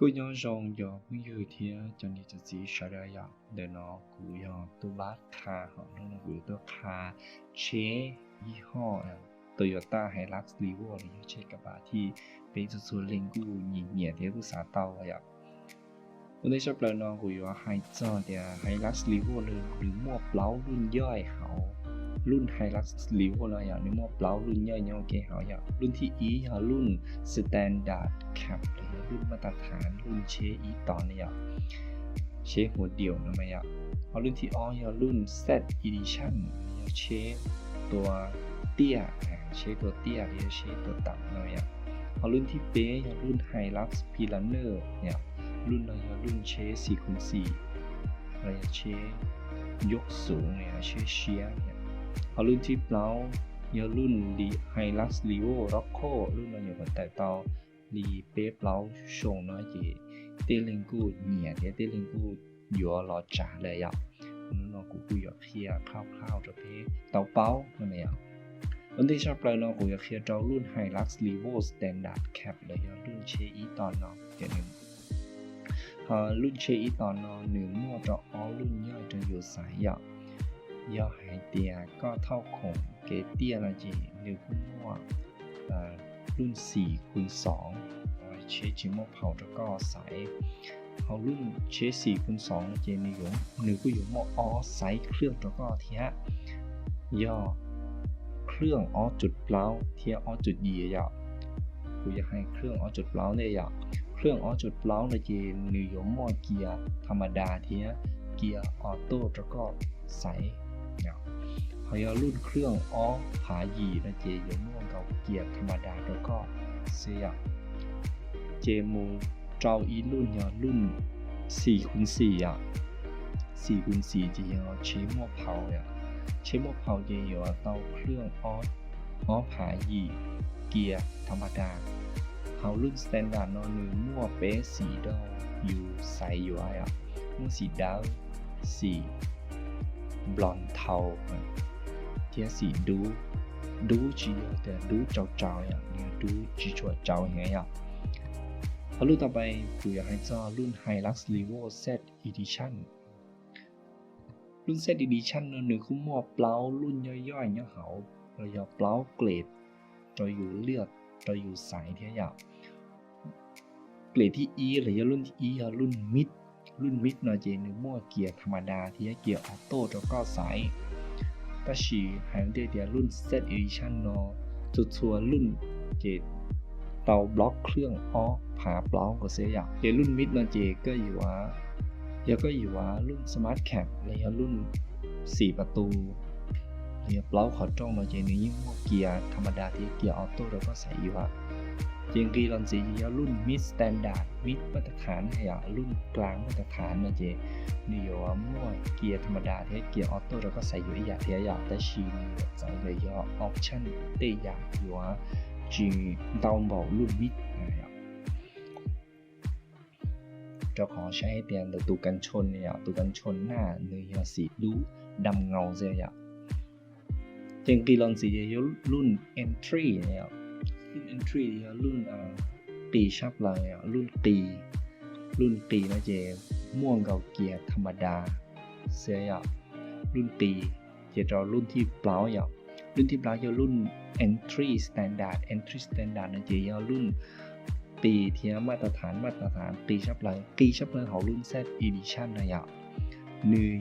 Cô nhớ rằng giờ cũng như thế cho nênจะจีใช้ได้ยากเดี๋ยวน้องกูยอมตัวบัตรค่าของน้องกูตัวค่าเชยี่ห้อToyota Hilux Revo อะไรเช่นกับที่เป็นส่วนเล็งกูยิงเหยียดที่กูสาเตาอ่ะวันนี้ชอบเลยน้องกูอยู่ว่าไฮจอเดีย Hilux Revo เลยหรือมั่วเปล่ารุ่นย่อยเขารุ่น Hilux Revo เลยอย่างนี้มั่วเปล่ารุ่นย่อยเนี่ยโอเคเขาอย่างรุ่นที่อย่างรุ่น Standard Cab เลยรุ่นมาตรฐานรุ่นเชตอนเนี่ยเชหัวเดี่ยวนะมั้ยเอารุ่นที่อย่างรุ่น Z Edition เชตัวเตี้ยเชตัวเตี้ยหรือเชตัวต่ำนะมั้ยเอารุ่นที่เป๊ะอย่างรุ่น Hilux Pioneer เนี่ยรุ่นอย่างรุ่นเช 4x4 อะไรเชยกสูงเนี่ยเชเชียเนี่ยเอารุ่นที่เปล่าอย่างรุ่น Hilux Revo Rocco รุ่นอย่างคนแต่ต่อลีเป๊ะเปล่าชงน้อยจีเตลิงกูเนี่ยเตลิงกูอยู่รอจ่าเลยอ่ะนั่นเรากูอยากเคลียร์คร่าวๆจะเป๊ะเตาเป้านั่นเองวันที่ชอบเลยเรากูอยากเคลียร์เจ้ารุ่น Hilux Revo Standard Cab เลยรุ่นเชอีตอนเนาะเดี๋ยวนึงรุ่นเชอีตอนเนาะหนึ่งมั่วจะรุ่นย่อยจะอยู่สายย่อหายเตียก็เท่าของเกเตียละจีหนึ่งมั่วรุ่น 4x2 เชจิโมเผาแล้วก็สายเอารุ่นเช 4x2 เจนิยมหรือก็อยู่มอไซส์เครื่องแล้วก็เทียย่อเครื่องจุดเปล่าเทียจุดยีย่อกูอยากให้เครื่องจุดเปล่าเนี่ยย่อเครื่องจุดเปล่าในเจนิยมมอเกียร์ธรรมดาเทียเกียร์ออโต้แล้วก็ไซส์ย่อเขาเอารุ่นเครื่องผายีนะเจยมมอเกียร์ธรรมดาแล้วก็เสียเจมูเจ้าอีรุ่นรุ่น 4x4 4x4 จะยังเชมอเผาเชมอเผาจะอยู่เตาเครื่องผายีเกียร์ธรรมดาเขารุ่น Standard นอนหนึ่งมั่วเป๊ะสีดออยู่ใสอยู่มั่วสีดาวสีบลอนด์เทาเทียสีดูจีแต่ดูเจ้าเนี่ยดูจีชัวเจ้าอย่างเงี้ยรุ่นต่อไปกูอยากให้เจ้ารุ่น Hilux Revo Z Edition รุ่น Z Edition หนึ่งคือมั่วเปล่ารุ่นย่อยๆเนี่ยเขาเราอยากเปล่าเกรดจะอยู่เลือดจะอยู่สายเทียอยากเกรดที่ หรือรุ่นที่ รุ่นมิดเนาะเจนึงมั่วเกียร์ธรรมดาที่เกียร์ออโต้แล้วก็สายแต่ชีหายเดียรุ่น Z Edition เนาะชัวรุ่นเจเตาบล็อกเครื่องผาเปล่าก็เสียอย่างเจรุ่นมิดเนาะเจก็อยู่ว่ารุ่น Smart Cab อะไรรุ่น4ประตูเรียบเปล่าขอจ้องเนาะเจนี้มั่วเกียร์ธรรมดาที่เกียร์ออโต้แล้วก็ใส่อยู่เจงกีรอนสีรุ่นมิดสแตนดาร์ดมิดมาตรฐานรุ่นกลางมาตรฐานนะเจนี่อยู่ว่ามั่วเกียร์ธรรมดาที่เกียร์ออโต้แล้วก็ใส่อยู่อีกอย่างเทียอย่างแต่ชีนใส่เลยออปชั่นเตยอย่างอยู่ว่าจีดาวน์บอกรุ่นมิดเจ้าของใช้ให้เตียนตัวกันชนเนี่ยตัวกันชนหน้าเนื้อสีดูดำเงาเสียอย่างเจงกีรอนสีรุ่น entry เนี่ยรุ่น entry รุ่นปีชับเลยรุ่นปีนะเจม่วงเกาเกียร์ธรรมดาเสียรุ่นปีเจจะรุ่นที่เปล่ารุ่นที่เปล่ารุ่น entry standard นะเจรุ่นปีเทียมาตรฐานปีชับเลยของรุ่น Z edition นะนึย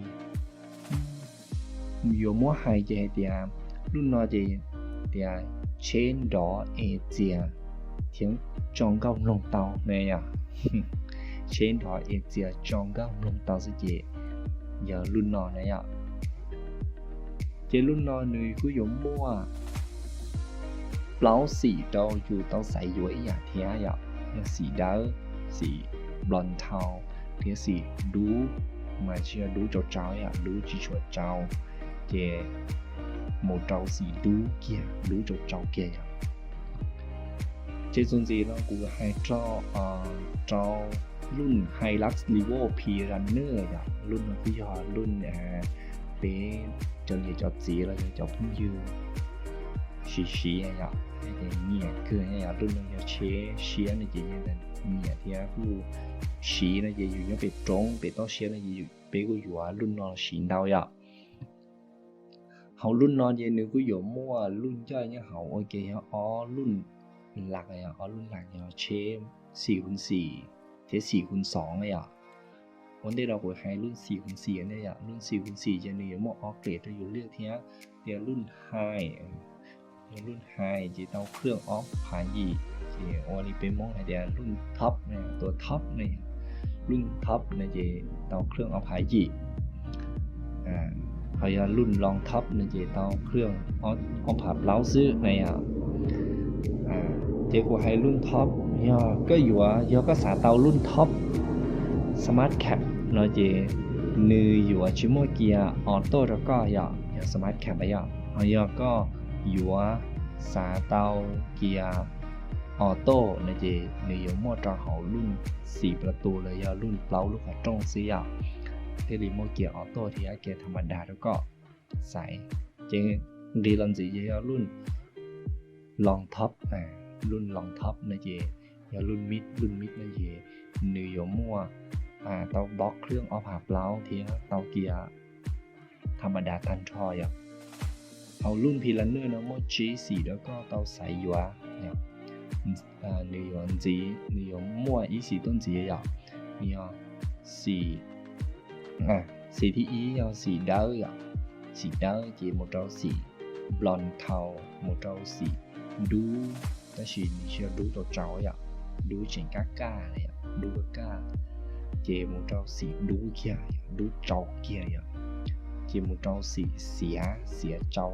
อยู่มั่วไฮเจเตียรุ่นนอเจเตียเชนดอเอเจียเทียงจองเก้าลงเตาเนี่ยเชนดอเอเจียจองเก้าลงเตาสิเจอย่ารุ่นนอเนี่ยเจรุ่นนอหนึ่งก็อยู่มั่วเปล่าสีเตาอยู่เตาใสอยู่ไอ้อย่างเทียอย่างสีดาวสีบลอนด์เทาเทียสีดูมาเชื่อดูเจ้าดูจีชัวเจ้าเจmột trâu xì đú kia đú trâu kia trên xuân gì nó cũng hay choรุ่น Hilux Revo Pioneerรุ่นที่รุ่นเป็นจนจะสีแล้วจะพุ่งยืนชี้เนี่ยคือเนี่ยรุ่นจะเชียร์ในจีน เนี่ยที่กูสีนะจะอยู่ยังไปตรงไปต่อเชียนะจะอยู่ไปกูอยู่รุ่นนอสีดาวอ่ะเขารุ่นนอจะนึกกูอยู่มั่วรุ่นย่อยเนี่ยเขาโอเคอ๋อรุ่นหลักเลยอ่ะอ๋อรุ่นหลักเนี่ยเชฟ4x4เท4x2เลยอ่ะวันนี้เราคุยให้รุ่น4x4เนี่ยอ่ะรุ่น4x4จะนึกมั่วออเกรดจะอยู่เรียกเทียเดี๋ยวรุ่นไฮรุ่นไฮจะเตาเครื่องออฟผ่านยี่วันนี้เป็นมองให้เดี๋ยวรุ่นท็อปเนี่ยตัวท็อปเนี่ยรุ่นท็อปเนี่ยจะเตาเครื่องออฟผ่านยี่เขาจะรุ่นลองท็อปเนี่ยจะเตาเครื่องออฟผ่านเล้าซื้อเนี่ยเจ้ากูให้รุ่นท็อปย่อก็อยู่ก็สาเตารุ่นท็อปสมาร์ทแคปเราจะนืออยู่ชิโมเกียออโต้แล้วก็ย่อสมาร์ทแคปไปย่อก็อยู่สาเตาเกียร์ออโต้นะเจในยมอจอเขารุ่น4ประตูเลยรุ่นเปล่าลูกกระจงซีเทลิโมเกียร์ออโต้ที่เกียร์ธรรมดาแล้วก็ใส่เจดีลันสีรุ่นลองท็อปรุ่นลองท็อปนะเจรุ่นมิดนะเจในยมอเตาบล็อกเครื่องออฟหาเปล่าที่เตาเกียร์ธรรมดาทันทอยเอารุ่นพีลันเนอร์นะโมจี4แล้วก็เตาใสยัวเนี่ย你有字，你有摸一時頓字嘅你有時時ที่อี有時刀時刀嘅冇做時 blonde 頭冇做時ดู但是你需要ดูตัวเจ้าดูเฉียงก้าเลยดูก้าเจ冇做時ดูเกียดูเจ้าเกียเจ冇做時เสียเจ้า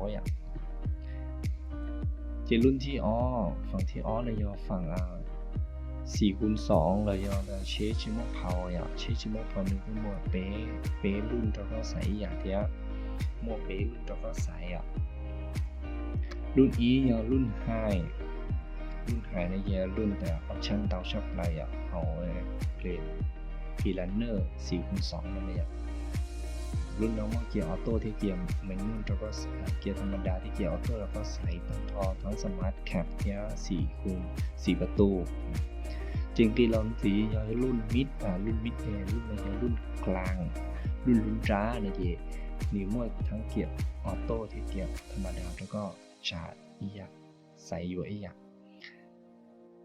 เจรุ่นที่ฝั่งที่เลยฝั่ง4x2เลยเชชิโมพาวเชชิโมพาวนึกว่ามัวเป๊รุ่นแล้วก็ใส่อย่างเดียวมัวเป๊รุ่นแล้วก็ใส่รุ่นอีรุ่นไฮเนี่ยรุ่นแต่ออปชั่นเตาช็อปอะไรเอาเกรดพีลันเนอร์ 4x2 นั่นเลยรุ่นน้องเกียร์ออโต้ที่เกียร์แมนนวลแล้วก็เกียร์ธรรมดาที่เกียร์ออโต้แล้วก็ใส่ทั้งสมาร์ทแคปเกียร์4ประตูจริงๆเราสีรุ่นมิดรุ่นมิดรุ่นกลางรุ่นจ้าเนี่ยเจนิวมั่วทั้งเกียร์ออโต้ที่เกียร์ธรรมดาแล้วก็ชาร์จใส่อยู่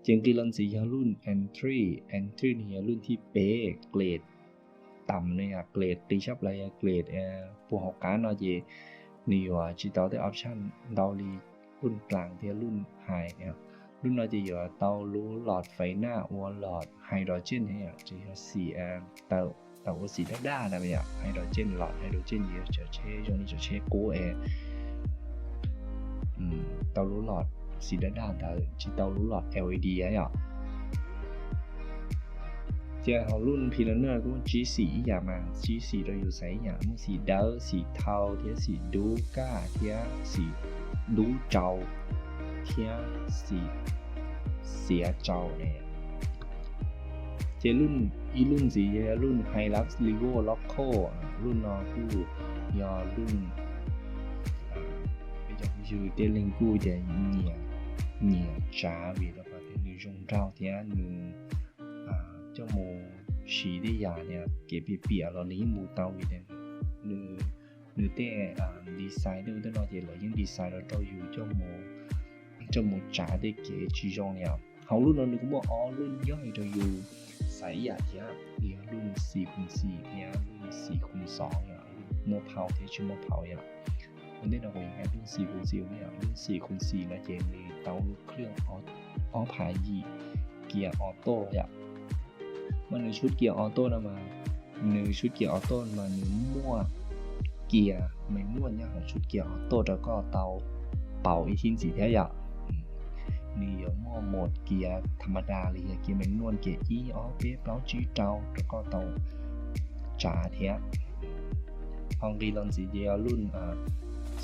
จริงๆเราสีรุ่น entry เนี่ยรุ่นที่เป๊ะเกรดต่ำเนี่ยเกรดตีชับอะไรเกรดผู้học cá nói gì nhiều chỉ tao tới option tao đi รุ่นกลางที่รุ่น high เนี่ยรุ่นnói gì tao lú lọt phải na uốn lọt hydrogenเนี่ยchỉสีtaoสีđa là bây giờ hydrogen lọt hydrogen gì cho chế cho nên cho chế cố tao lú lọtสีđa tao chỉ tao lú lọt LED ấyเจ้าเขารุ่นพีลันเนอร์ก็ G4 อย่างมา G4 เราอยู่ใส่อย่างมันสีดาวสีเทาเทียสีดูก้าเทียสีดูเจ้าเทียสีเสียเจ้าเนี่ยเจ้ารุ่นสีรุ่น Hilux Revo Loco รุ่นนอกูยอรุ่นbây giờอยู่เตลิงกูจะเนี่ยจ้าวีแล้วก็ที่อยู่จงเจ้าเทียหนึ่งเจ้าโมสีได้ยาเนี่ยเก็บเปียเรานี้มูเตาวีเนี่ยนึกแต่ดีไซน์ด้วยแต่เราเดี๋ยวยังดีไซน์เราต้องอยู่เจ้าโมจ่าได้เก๋จีจงเนี่ยเขารุ่นเรานึกว่ารุ่นย่อยเราอยู่ใส่ยาเนี่ยรุ่น 4x4 เนี่ยรุ่น 4x2 เนี่ยโมพาวที่ชื่อโมพาวเนี่ยวันนี้เราคุยกันรุ่น 4x4 เนี่ยรุ่น 4x4 นะเจนมีเตาเครื่องออพายีเกียร์ออโต้เนี่ยมันชุดเกียร์ออโต้มาชุดเกียร์ออโต้มามั่วเกียร์ไม่มั่วเนี่ยของชุดเกียร์ออโต้แล้วก็เตาเป่าอีทิ้งสีแท้ยะนี่มั่วโหมดเกียร์ธรรมดาเลยเกียร์ไม่นวลเกียร์เป๊ะเปล่าจี้เจ้าแล้วก็เตาจ่าแท้ห้องรีลอนสีเดียวรุ่น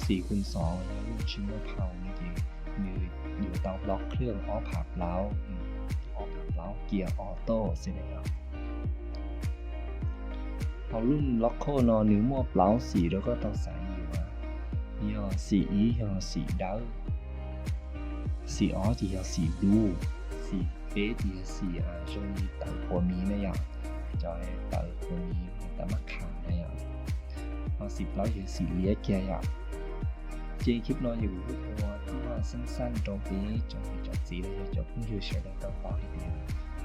4x2 รุ่นชิมเมอร์พาวนี่อยู่เตาบล็อกเครื่องออฟผับแล้วเกียร์ออโต้สิเนี่ยเอารุ่นล็อกโคนอนิ้วมั่วเปล่าสีแล้วก็ต้องใส่อยู่สีสีดาวสีอ๋อจีสีดู bé thì xì rồi tàu của mí này ạ cho tàu của mí ta mắc khả này ạ nó xịp nói về xì lía kia ạ trên clip nói về vụ hoa cũng làสั้นๆtrong bé trong cái chọn gì đây cho cũng như sẽ đang tao bảo thì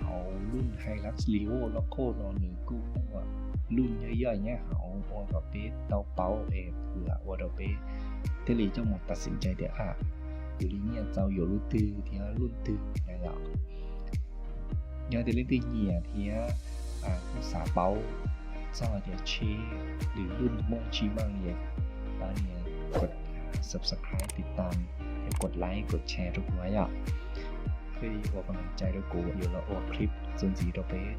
họ luôn hay lắm liu nó cô nó nửa cú hoa luôn như vậy nhé họ hoa vào bé tao bảo về vừa hoa vào bé thế thì trong mộtตัดสินใจเดี๋ยวอยู่ที่เนี่ยเจ้าอยู่รุ่นตื้อที่รุ่นตื้อนะครับยังแต่เล่นตื้อเหี่ยที่ผู้สาเป้าเจ้าเดี๋ยวเชหรือรุ่นมงชีบางเนี่ยตอนนี้กด subscribe ติดตามกดไลค์กดแชร์ทุกไว้เพื่อที่จะกำลังใจด้วยกูอยู่แล้วคลิปส่วนสีตัวเป๊ะ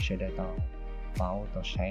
ใช้ได้ต่อเป้าต่อใช้